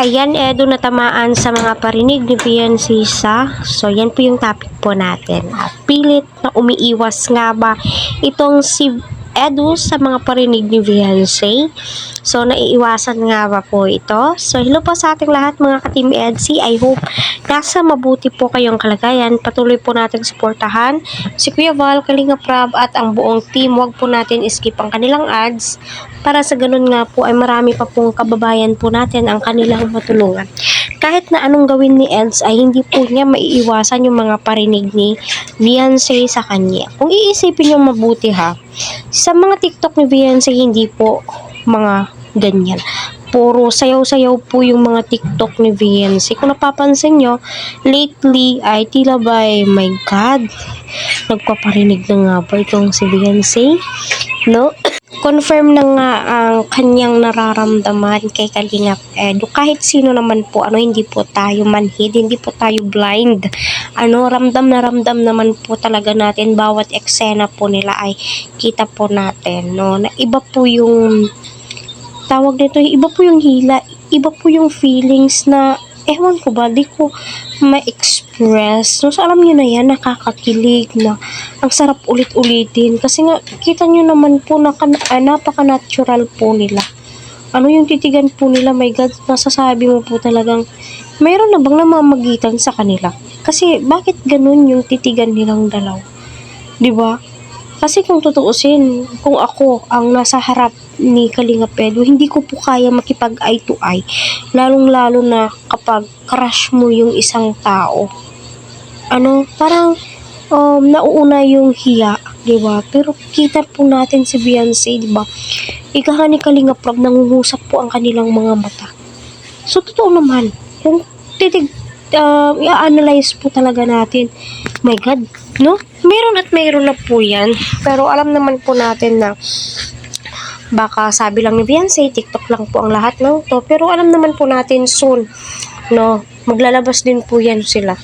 Ayan, Edo natamaan sa mga parinig ni Fiancesa. So, yan po yung topic po natin. Pilit na umiiwas nga ba itong si Edo sa mga parinig ni Fiancé? So, naiiwasan nga ba po ito? So, hello po sa ating lahat mga ka-Team EDC. I hope nasa mabuti po kayong kalagayan. Patuloy po natin suportahan si Kuya Val, Kalinga Prab at ang buong team. Huwag po natin skip ang kanilang ads para sa ganun nga po ay marami pa pong kababayan po natin ang kanilang matulungan. Kahit na anong gawin ni Eds ay hindi po niya maiiwasan yung mga parinig ni Fiancé sa kanya. Kung iisipin niyo mabuti ha, sa mga TikTok ni Fiancé hindi po mga ganyan. Puro sayaw-sayaw po yung mga TikTok ni Fiancé. Kung napapansin nyo, lately ay tila ba my God, nagpaparinig na nga ba itong si Fiancé? No? Confirm na nga ang kanyang nararamdaman kay Kalingap Edo. Kahit sino naman po, hindi po tayo manhid, hindi po tayo blind. Ramdam na ramdam naman po talaga natin bawat eksena po nila ay kita po natin, no? Na iba po yung tawag nito, iba po yung hila, iba po yung feelings na ewan ko ba, di ko ma-express. So, alam nyo na yan, nakakakilig na. Ang sarap ulit-ulitin. Kasi nga, kita nyo naman po na napaka-natural po nila. Yung titigan po nila, my God, masasabi mo po talagang, mayroon na bang namamagitan sa kanila? Kasi, bakit ganun yung titigan nilang dalaw? Diba? Kasi kung tutuusin, kung ako ang nasa harap ni Kalinga Edo, hindi ko po kaya makipag eye to eye. Lalong-lalo na kapag crush mo yung isang tao. Parang nauuna yung hiya, di ba? Pero kita po natin si Fiancé, di ba? Ikaha ni Kalinga Prab, nangungusap po ang kanilang mga mata. So, totoo naman. Kung i-analyze po talaga natin, my God, no? Mayroon na po yan. Pero alam naman po natin na baka sabi lang ni Fiancé, TikTok lang po ang lahat ng to. Pero alam naman po natin soon, no? Maglalabas din po yan sila.